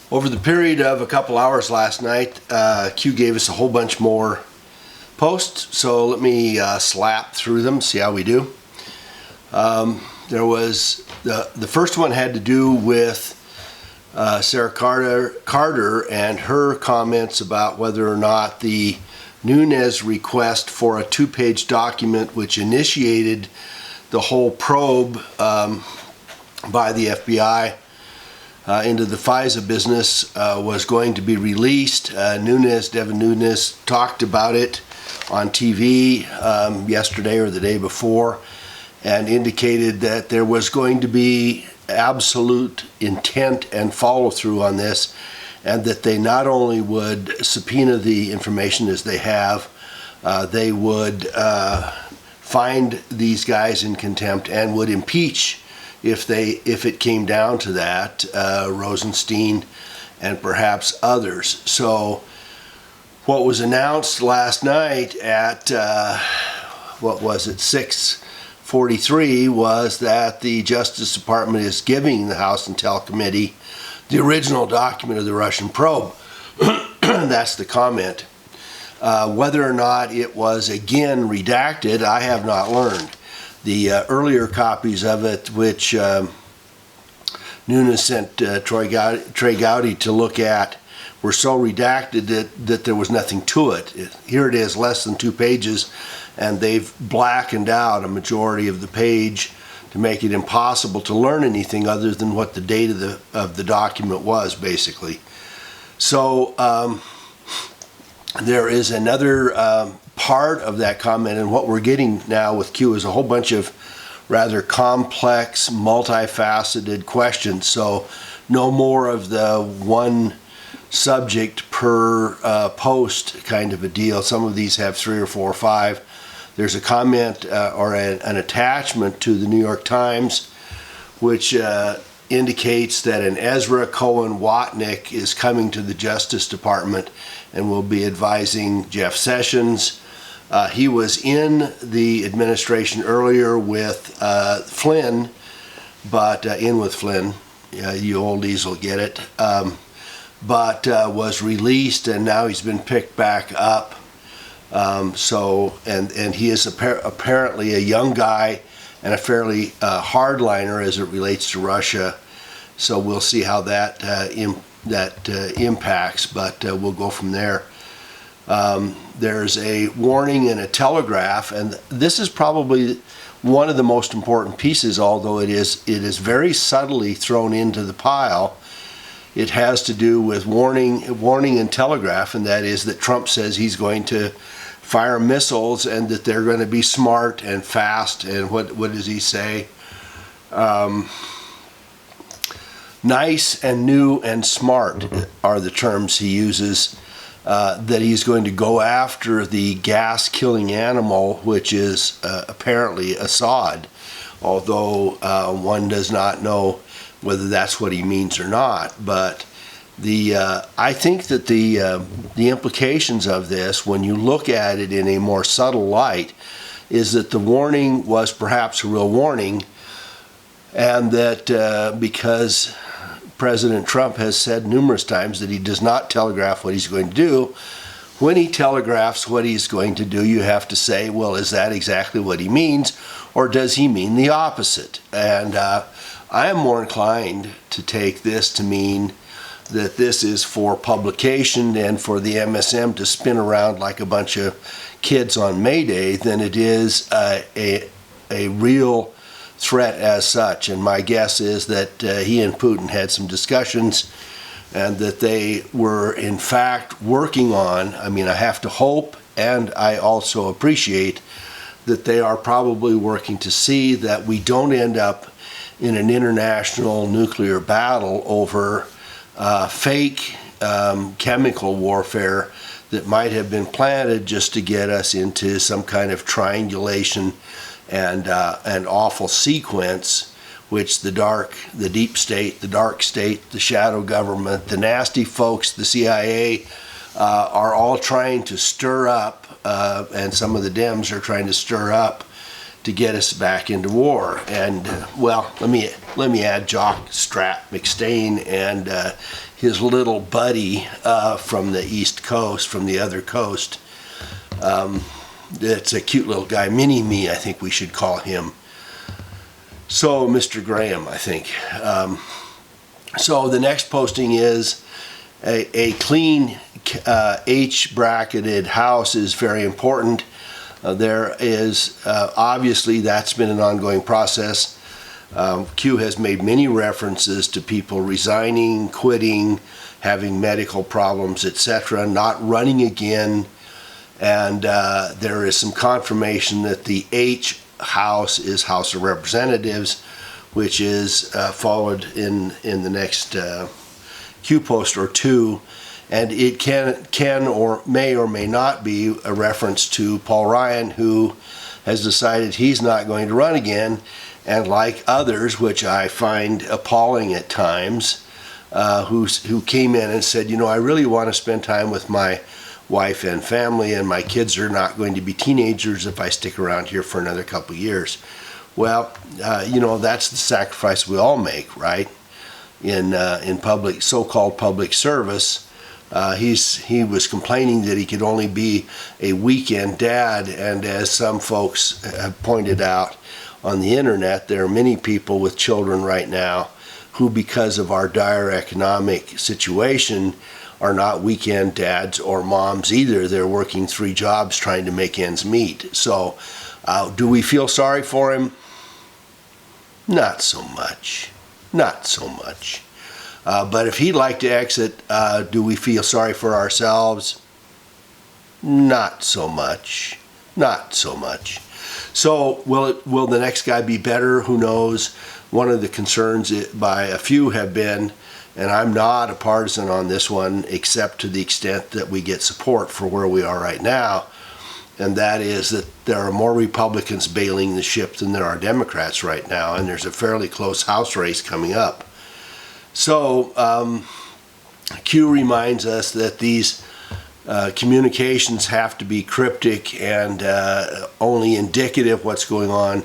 Over the period of a couple hours last night, Q gave us a whole bunch more posts, so let me slap through them, see how we do. There was the first one had to do with Sarah Carter and her comments about whether or not the Nunes request for a 2-page document which initiated the whole probe by the FBI into the FISA business was going to be released. Devin Nunes talked about it on TV yesterday or the day before and indicated that there was going to be absolute intent and follow-through on this, and that they not only would subpoena the information as they have, they would find these guys in contempt and would impeach if it came down to that, Rosenstein and perhaps others. So what was announced last night at 6:43 was that the Justice Department is giving the House Intel Committee the original document of the Russian probe. That's the comment. Whether or not it was again redacted, I have not learned. The earlier copies of it, which Nunes sent Trey Gowdy to look at, were so redacted that there was nothing to it. Here it is, less than 2 pages, and they've blackened out a majority of the page to make it impossible to learn anything other than what the date of the document was, basically. So there is another part of that comment, and what we're getting now with Q is a whole bunch of rather complex, multifaceted questions. So no more of the one subject per post kind of a deal. Some of these have 3 or 4 or 5. There's a comment or an attachment to the New York Times which indicates that an Ezra Cohen Watnick is coming to the Justice Department and will be advising Jeff Sessions. He was in the administration earlier with Flynn, but in with Flynn, you oldies will get it, but was released, and now he's been picked back up. And he is apparently a young guy and a fairly hardliner as it relates to Russia. So we'll see how that impacts, but we'll go from there. There's a warning in a telegraph, and this is probably one of the most important pieces, although it is very subtly thrown into the pile. It has to do with warning in telegraph, and that is that Trump says he's going to fire missiles and that they're going to be smart and fast, and what does he say? Nice and new and smart are the terms he uses. That he's going to go after the gas-killing animal, which is apparently Assad, although one does not know whether that's what he means or not. But I think that the implications of this, when you look at it in a more subtle light, is that the warning was perhaps a real warning, and that because President Trump has said numerous times that he does not telegraph what he's going to do, when he telegraphs what he's going to do, you have to say, well, is that exactly what he means, or does he mean the opposite? And I am more inclined to take this to mean that this is for publication and for the MSM to spin around like a bunch of kids on May Day than it is a real threat as such. And my guess is that he and Putin had some discussions, and that they were in fact working on, I have to hope, and I also appreciate that they are probably working to see that we don't end up in an international nuclear battle over fake chemical warfare that might have been planted just to get us into some kind of triangulation and an awful sequence, which the deep state, the dark state, the shadow government, the nasty folks, the CIA, are all trying to stir up, and some of the Dems are trying to stir up to get us back into war. And well, let me add Jock Strap McStain and his little buddy from the East Coast, from the other coast. It's a cute little guy, Mini-Me, I think we should call him. So, Mr. Graham, I think. So the next posting is a clean H-bracketed house is very important. There is, obviously, that's been an ongoing process. Q has made many references to people resigning, quitting, having medical problems, etc., not running again. And there is some confirmation that the H house is House of Representatives, which is followed in the next Q post or two. And it can or may not be a reference to Paul Ryan, who has decided he's not going to run again. And like others, which I find appalling at times, who came in and said, I really want to spend time with my wife and family, and my kids are not going to be teenagers if I stick around here for another couple of years. Well, that's the sacrifice we all make, right? In public, so-called public service. He was complaining that he could only be a weekend dad, and as some folks have pointed out on the internet, there are many people with children right now who, because of our dire economic situation, are not weekend dads or moms either. They're working 3 jobs trying to make ends meet. So, do we feel sorry for him? Not so much. Not so much. But if he'd like to exit, do we feel sorry for ourselves? Not so much. Not so much. So will the next guy be better? Who knows? One of the concerns by a few have been, and I'm not a partisan on this one, except to the extent that we get support for where we are right now, and that is that there are more Republicans bailing the ship than there are Democrats right now, and there's a fairly close House race coming up. So Q reminds us that these communications have to be cryptic and only indicative of what's going on,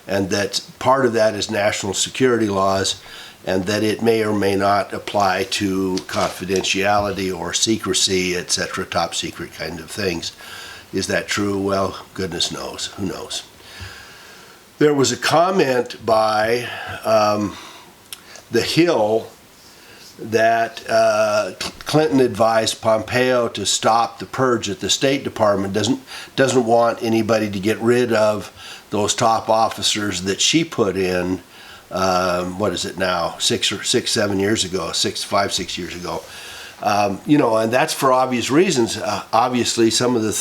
and that part of that is national security laws, and that it may or may not apply to confidentiality or secrecy, etc., top secret kind of things. Is that true? Well, goodness knows. Who knows? There was a comment by The Hill that Clinton advised Pompeo to stop the purge at the State Department, doesn't want anybody to get rid of those top officers that she put in, what is it now, 6 years ago, 6 years ago. And that's for obvious reasons. Obviously, some of the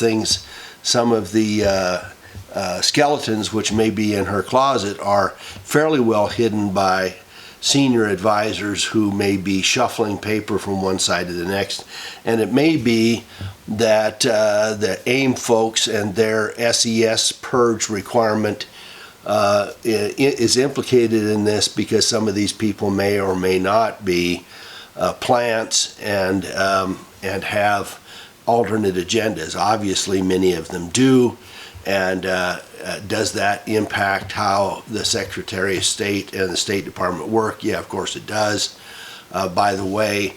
skeletons which may be in her closet are fairly well hidden by senior advisors who may be shuffling paper from one side to the next. And it may be that the AIM folks and their SES purge requirement is implicated in this, because some of these people may or may not be plants and have alternate agendas. Obviously, many of them do. And does that impact how the Secretary of State and the State Department work? Yeah, of course it does. By the way,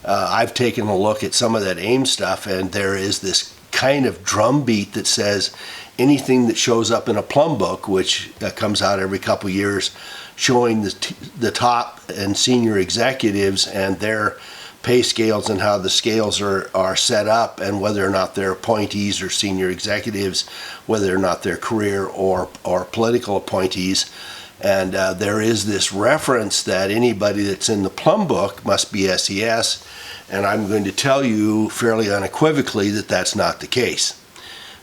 I've taken a look at some of that AIM stuff, and there is this kind of drumbeat that says anything that shows up in a plum book, which comes out every couple years, showing the top and senior executives and their pay scales and how the scales are set up, and whether or not they're appointees or senior executives, whether or not they're career or political appointees. And there is this reference that anybody that's in the plum book must be SES, and I'm going to tell you fairly unequivocally that that's not the case.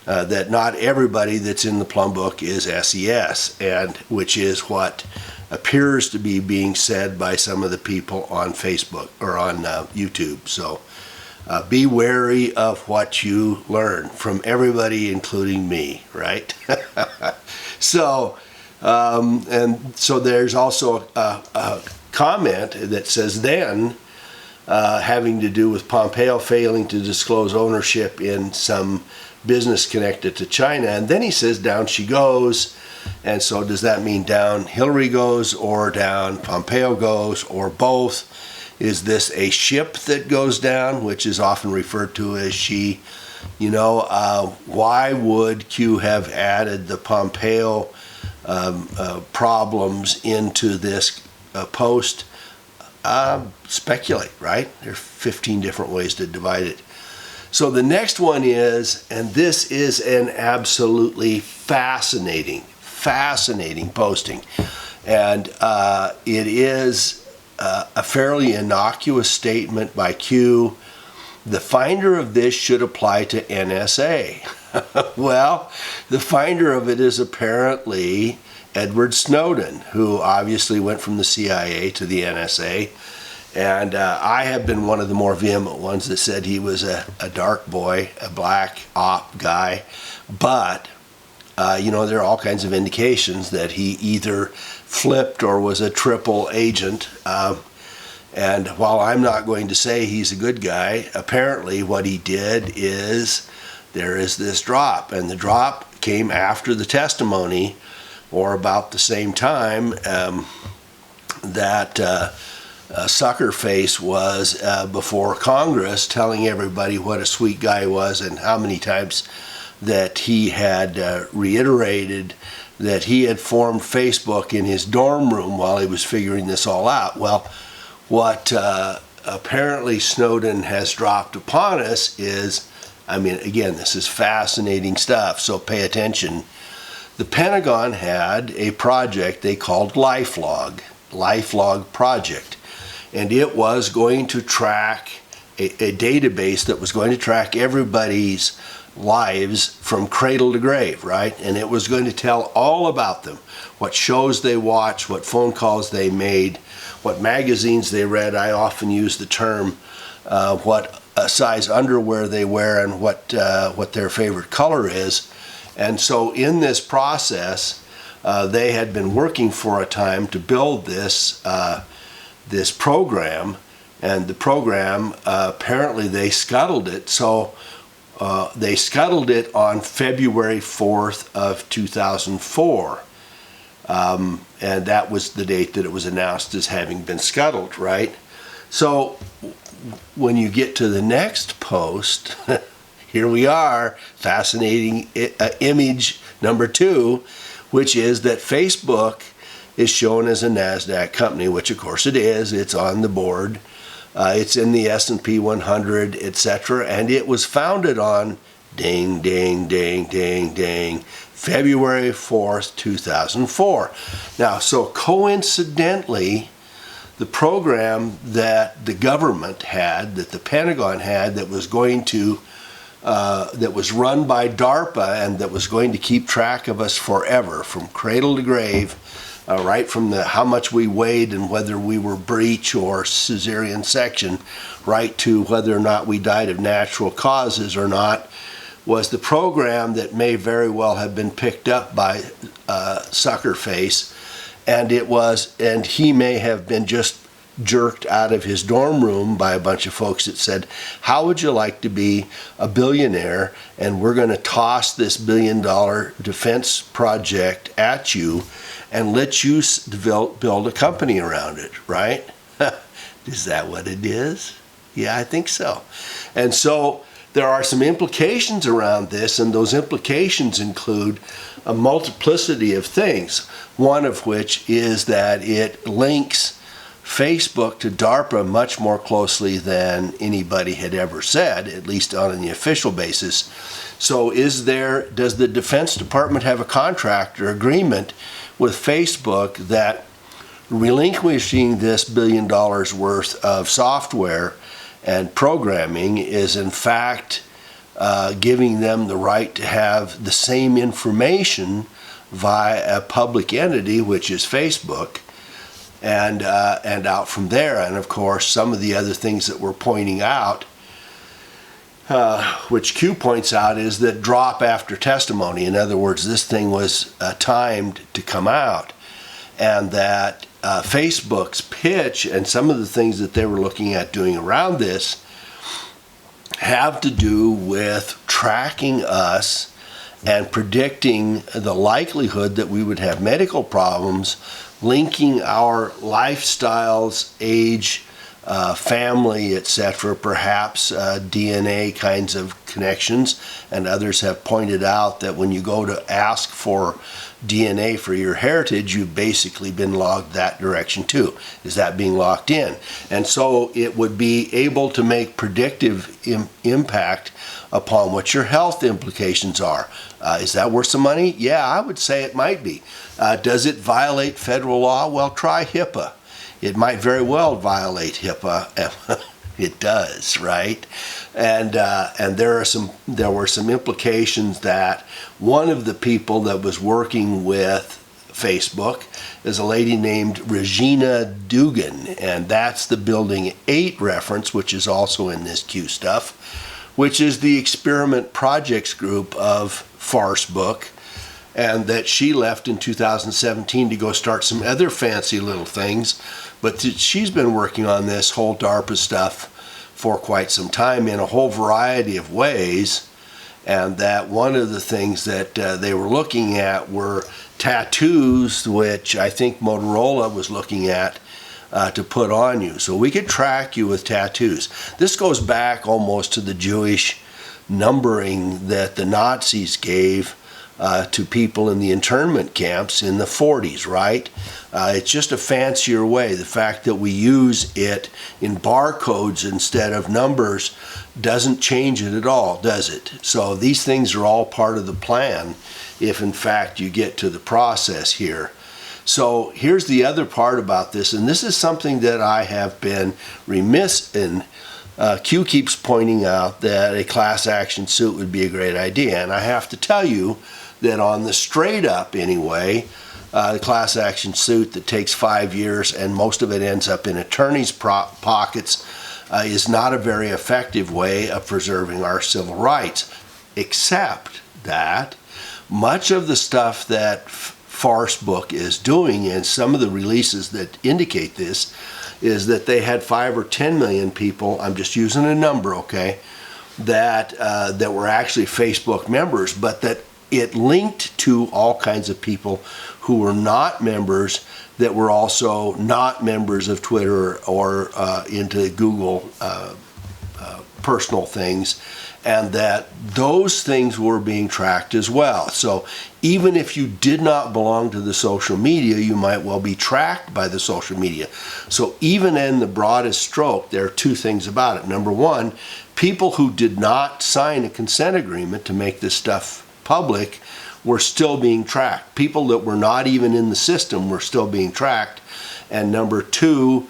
That not everybody that's in the plum book is SES, and which is what appears to be being said by some of the people on Facebook or on YouTube. So be wary of what you learn from everybody, including me, right? So there's also a comment that says then, having to do with Pompeo failing to disclose ownership in some business connected to China, and then he says down she goes. And so does that mean down Hillary goes, or down Pompeo goes, or both? Is this a ship that goes down, which is often referred to as she? Why would Q have added the Pompeo problems into this post? Speculate, right? There are 15 different ways to divide it. So the next one is, and this is an absolutely fascinating posting, and it is a fairly innocuous statement by Q. The finder of this should apply to NSA. Well, the finder of it is apparently Edward Snowden, who obviously went from the CIA to the NSA. And I have been one of the more vehement ones that said he was a dark boy, a black op guy. But, there are all kinds of indications that he either flipped or was a triple agent. And while I'm not going to say he's a good guy, apparently what he did is there is this drop. And the drop came after the testimony, or about the same time that Suckerface was before Congress, telling everybody what a sweet guy he was and how many times that he had reiterated that he had formed Facebook in his dorm room while he was figuring this all out. Well, what apparently Snowden has dropped upon us is, again, this is fascinating stuff, so pay attention. The Pentagon had a project they called LifeLog Project, and it was going to track a database that was going to track everybody's lives from cradle to grave, right? And it was going to tell all about them, what shows they watched, what phone calls they made, what magazines they read. I often use the term what size underwear they wear and what their favorite color is. And so in this process, they had been working for a time to build this program, and the program, apparently they scuttled it. So they scuttled it on February 4th of 2004. And that was the date that it was announced as having been scuttled, right? So when you get to the next post, here we are, fascinating image number 2, which is that Facebook is shown as a NASDAQ company, which of course it is. It's on the board. It's in the S&P 100, etc. And it was founded on, ding, ding, ding, ding, ding, February 4th, 2004. Now, so coincidentally, the program that the government had, that the Pentagon had, that was going to, that was run by DARPA and that was going to keep track of us forever, from cradle to grave, right from how much we weighed and whether we were breech or cesarean section, right to whether or not we died of natural causes or not, was the program that may very well have been picked up by Suckerface, and he may have been just jerked out of his dorm room by a bunch of folks that said, how would you like to be a billionaire, and we're going to toss this $1 billion defense project at you and let you build a company around it, right? Is that what it is? Yeah, I think so. And so there are some implications around this, and those implications include a multiplicity of things, one of which is that it links Facebook to DARPA much more closely than anybody had ever said, at least on the official basis. So does the Defense Department have a contract or agreement with Facebook that relinquishing this $1 billion worth of software and programming is in fact giving them the right to have the same information via a public entity, which is Facebook, and out from there? And of course, some of the other things that we're pointing out, which Q points out, is that drop after testimony. In other words, this thing was timed to come out, and that Facebook's pitch and some of the things that they were looking at doing around this have to do with tracking us and predicting the likelihood that we would have medical problems, linking our lifestyles, age, family, etc., perhaps DNA kinds of connections. And others have pointed out that when you go to ask for DNA for your heritage, you've basically been logged that direction too. Is that being locked in? And so it would be able to make predictive impact upon what your health implications are. Is that worth some money? Yeah, I would say it might be. Does it violate federal law? Well, try HIPAA. It might very well violate HIPAA. It does, right? And there were some implications that one of the people that was working with Facebook is a lady named Regina Dugan, and that's the Building 8 reference, which is also in this Q stuff, which is the experiment projects group of Farcebook, and that she left in 2017 to go start some other fancy little things. But she's been working on this whole DARPA stuff for quite some time in a whole variety of ways, and that one of the things that they were looking at were tattoos, which I think Motorola was looking at to put on you. So we could track you with tattoos. This goes back almost to the Jewish numbering that the Nazis gave to people in the internment camps in the 40s, right? It's just a fancier way. The fact that we use it in barcodes instead of numbers doesn't change it at all, does it? So these things are all part of the plan if in fact you get to the process here. So here's the other part about this, and this is something that I have been remiss in. Q keeps pointing out that a class action suit would be a great idea, and I have to tell you that on the straight up anyway, the class action suit that takes 5 years and most of it ends up in attorneys' pockets is not a very effective way of preserving our civil rights, except that much of the stuff that Farcebook is doing, and some of the releases that indicate this, is that they had 5 or 10 million people, I'm just using a number, okay, that were actually Facebook members, but that it linked to all kinds of people who were not members, that were also not members of Twitter or into Google personal things, and that those things were being tracked as well. So even if you did not belong to the social media, you might well be tracked by the social media. So even in the broadest stroke, there are two things about it. Number one, people who did not sign a consent agreement to make this stuff public were still being tracked. People that were not even in the system were still being tracked. And number two,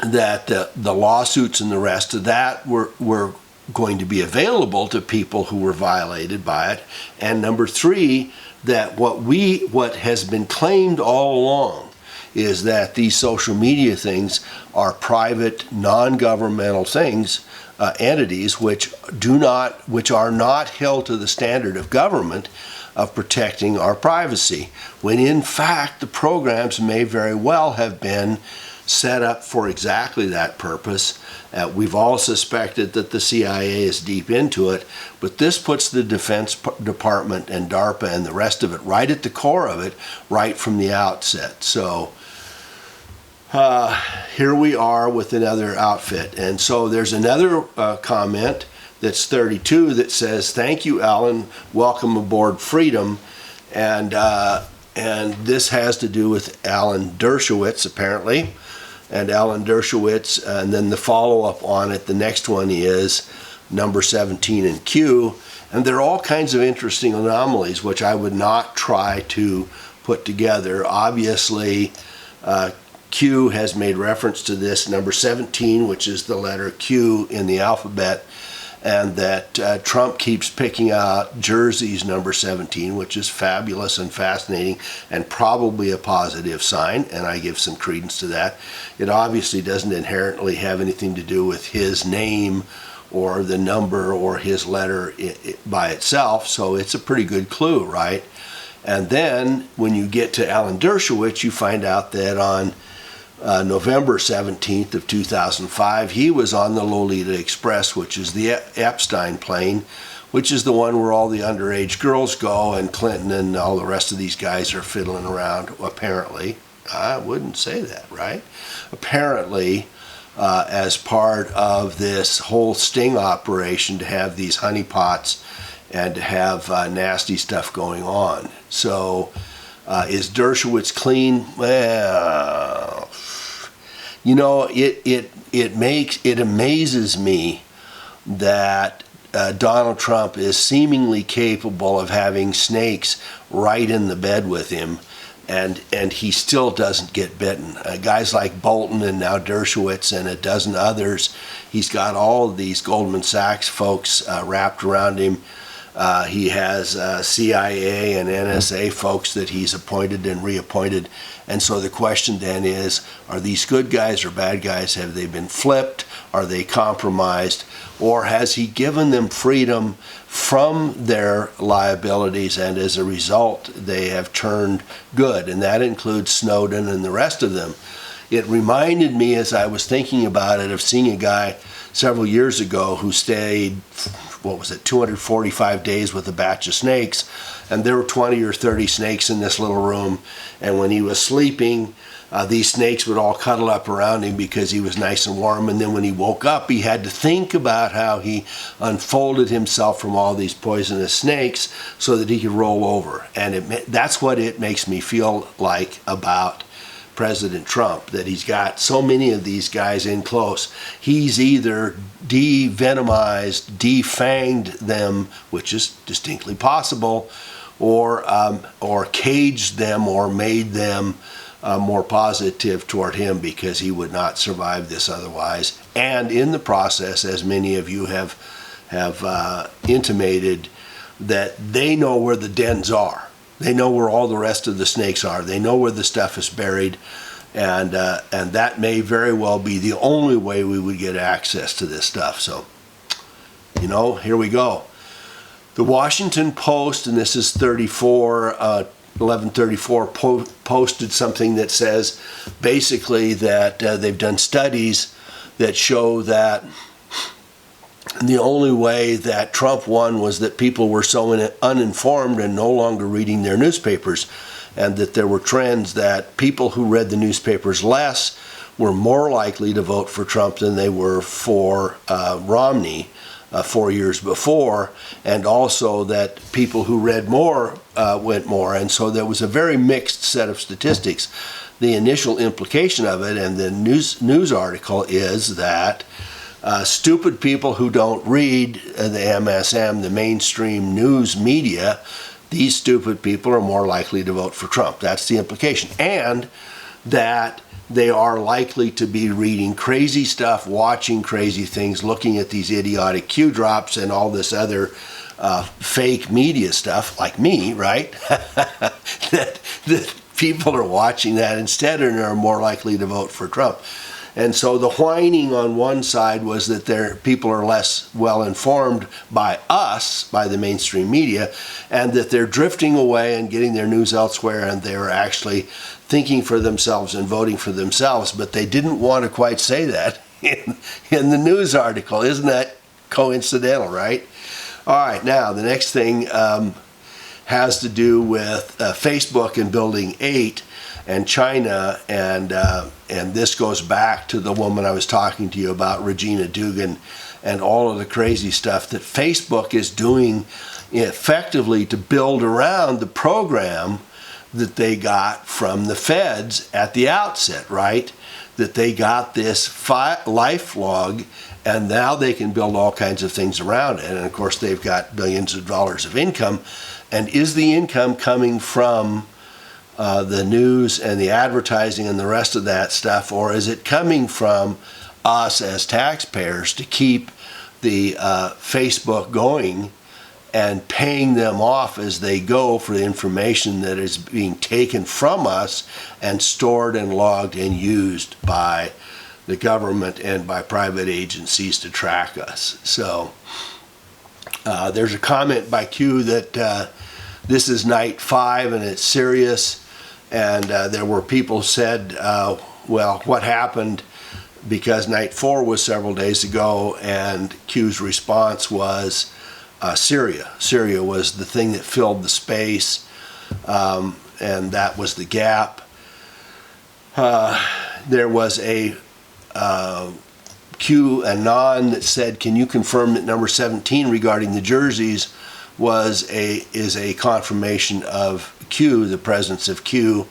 that the lawsuits and the rest of that were going to be available to people who were violated by it. And number three, that what has been claimed all along is that these social media things are private, non-governmental things, entities which are not held to the standard of government of protecting our privacy, when in fact the programs may very well have been set up for exactly that purpose. We've all suspected that the CIA is deep into it, but this puts the Defense Department and DARPA and the rest of it right at the core of it, right from the outset. So here we are with another outfit. And so there's another comment that's 32 that says, "Thank you, Alan. Welcome aboard Freedom." And this has to do with Alan Dershowitz, apparently. And Alan Dershowitz, and then the follow-up on it, the next one is number 17 in Q. And there are all kinds of interesting anomalies, which I would not try to put together. Obviously, Q has made reference to this, number 17, which is the letter Q in the alphabet, and that Trump keeps picking out Jersey's number 17, which is fabulous and fascinating and probably a positive sign, and I give some credence to that. It obviously doesn't inherently have anything to do with his name or the number or his letter by itself, so it's a pretty good clue, right? And then when you get to Alan Dershowitz, you find out that on November 17th of 2005, he was on the Lolita Express, which is the Epstein plane, which is the one where all the underage girls go, and Clinton and all the rest of these guys are fiddling around, apparently. I wouldn't say that, right? Apparently, as part of this whole sting operation to have these honeypots and to have nasty stuff going on. So is Dershowitz clean? Well, you know, it amazes me that Donald Trump is seemingly capable of having snakes right in the bed with him, and he still doesn't get bitten. Guys like Bolton and now Dershowitz and a dozen others, he's got all of these Goldman Sachs folks wrapped around him. He has CIA and NSA folks that he's appointed and reappointed. And so the question then is, are these good guys or bad guys? Have they been flipped? Are they compromised? Or has he given them freedom from their liabilities, and as a result they have turned good? And that includes Snowden and the rest of them. It reminded me, as I was thinking about it, of seeing a guy several years ago who stayed, 245 days with a batch of snakes, and there were 20 or 30 snakes in this little room, and when he was sleeping, these snakes would all cuddle up around him because he was nice and warm, and then when he woke up, he had to think about how he unfolded himself from all these poisonous snakes so that he could roll over. And that's what it makes me feel like about President Trump, that he's got so many of these guys in close. He's either de-venomized, defanged them, which is distinctly possible, or caged them or made them more positive toward him, because he would not survive this otherwise. And in the process, as many of you have intimated, that they know where the dens are. They know where all the rest of the snakes are. They know where the stuff is buried, and that may very well be the only way we would get access to this stuff. So, you know, here we go. The Washington Post, and this is 1134, posted something that says basically that they've done studies that show that the only way that Trump won was that people were so uninformed and no longer reading their newspapers, and that there were trends that people who read the newspapers less were more likely to vote for Trump than they were for Romney 4 years before, and also that people who read more went more. And so there was a very mixed set of statistics. The initial implication of it, and the news article, is that stupid people who don't read the MSM, the mainstream news media, these stupid people are more likely to vote for Trump. That's the implication. And that they are likely to be reading crazy stuff, watching crazy things, looking at these idiotic Q drops and all this other fake media stuff, like me, right? that people are watching that instead and are more likely to vote for Trump. And so the whining on one side was that people are less well informed by us, by the mainstream media, and that they're drifting away and getting their news elsewhere, and they're actually thinking for themselves and voting for themselves. But they didn't want to quite say that in the news article. Isn't that coincidental, right? All right, now the next thing has to do with Facebook and Building 8 and China, and this goes back to the woman I was talking to you about, Regina Dugan, and all of the crazy stuff that Facebook is doing effectively to build around the program that they got from the feds at the outset, right? That they got this life log, and now they can build all kinds of things around it. And of course, they've got billions of dollars of income. And is the income coming from the news and the advertising and the rest of that stuff, or is it coming from us as taxpayers to keep the Facebook going and paying them off as they go for the information that is being taken from us and stored and logged and used by the government and by private agencies to track us? So there's a comment by Q that this is night 5 and it's serious. And there were people who said, well, what happened, because night 4 was several days ago, and Q's response was Syria. Syria was the thing that filled the space, and that was the gap. There was a q-anon that said, "Can you confirm that number 17 regarding the jerseys is a confirmation of Q, the presence of Q?"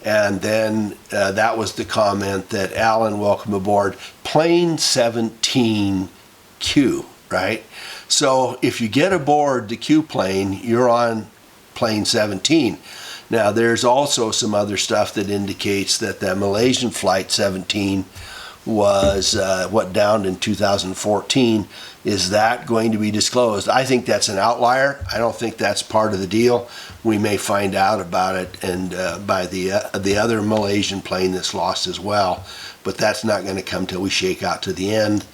And then that was the comment that, "Alan, welcome aboard plane 17Q," right? So if you get aboard the Q plane, you're on plane 17. Now, there's also some other stuff that indicates that the Malaysian flight 17 was downed in 2014. Is that going to be disclosed? I think that's an outlier. I don't think that's part of the deal. We may find out about it and by the other Malaysian plane that's lost as well, but that's not going to come till we shake out to the end.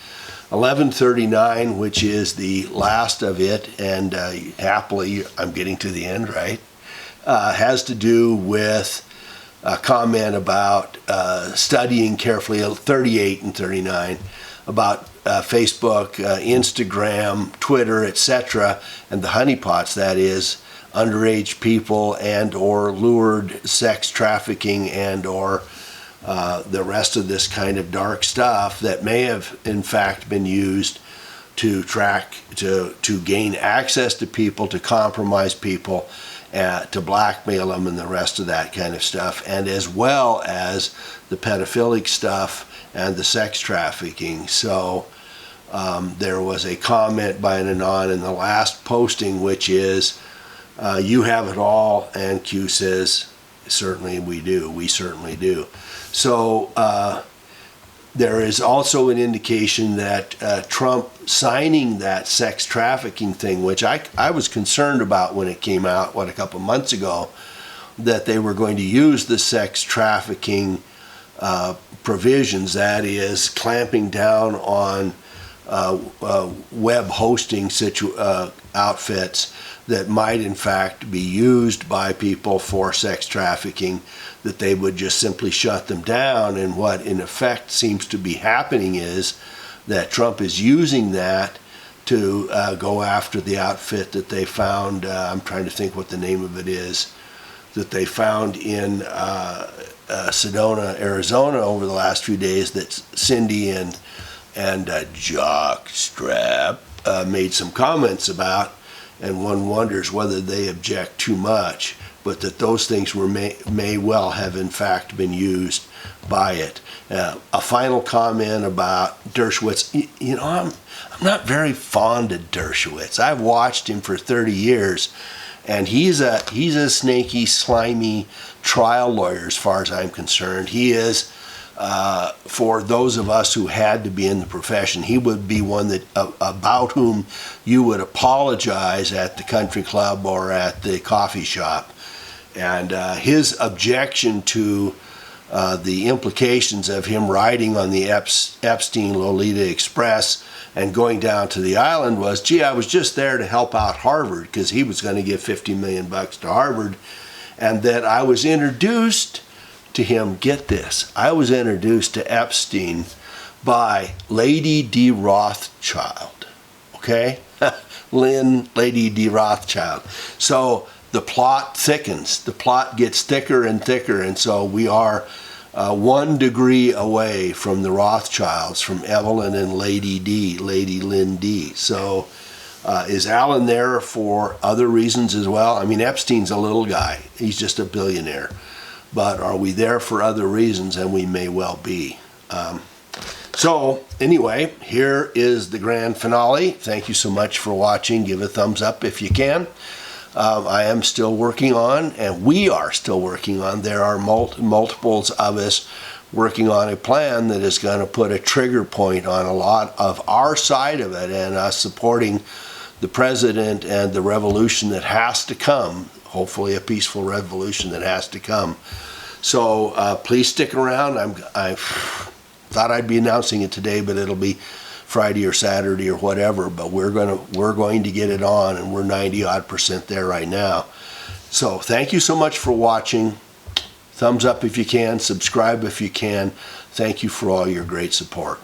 1139, which is the last of it, and happily I'm getting to the end, right? Has to do with a comment about studying carefully, 38 and 39, about Facebook, Instagram, Twitter, etc., and the honeypots, that is, underage people and or lured sex trafficking and or the rest of this kind of dark stuff that may have in fact been used to gain access to people, to compromise people, to blackmail them and the rest of that kind of stuff, and as well as the pedophilic stuff and the sex trafficking. So there was a comment by an anon in the last posting, which is, "You have it all," and Q says, "Certainly we do. We certainly do." So there is also an indication that Trump signing that sex trafficking thing, which I was concerned about when it came out, a couple months ago, that they were going to use the sex trafficking provisions, that is, clamping down on web hosting outfits that might in fact be used by people for sex trafficking, that they would just simply shut them down. And what in effect seems to be happening is that Trump is using that to go after the outfit that they found, I'm trying to think what the name of it is, that they found in Sedona, Arizona over the last few days, that Cindy and Jockstrap made some comments about, and one wonders whether they object too much, but that those things may well have in fact been used by it. A final comment about Dershowitz. You know, I'm not very fond of Dershowitz. I've watched him for 30 years, and he's a snaky, slimy trial lawyer as far as I'm concerned. He is, for those of us who had to be in the profession, he would be one that about whom you would apologize at the country club or at the coffee shop. And his objection to the implications of him riding on the Epstein Lolita Express and going down to the island was, "Gee, I was just there to help out Harvard," because he was going to give $50 million to Harvard, and that I was introduced to him, get this, I was introduced to Epstein by Lady D. Rothschild, okay? Lady D. Rothschild. So the plot thickens, the plot gets thicker and thicker, and so we are 1 degree away from the Rothschilds, from Evelyn and Lady D, Lady Lynn D. So is Alan there for other reasons as well? I mean, Epstein's a little guy, he's just a billionaire. But are we there for other reasons? And we may well be. So anyway, here is the grand finale. Thank you so much for watching. Give a thumbs up if you can. I am still working on, and we are still working on, there are multiples of us working on a plan that is going to put a trigger point on a lot of our side of it, and us supporting the president and the revolution that has to come. Hopefully a peaceful revolution that has to come. So please stick around. I thought I'd be announcing it today, but it'll be Friday or Saturday or whatever. But we're going to get it on, and we're 90-odd% there right now. So thank you so much for watching. Thumbs up if you can. Subscribe if you can. Thank you for all your great support.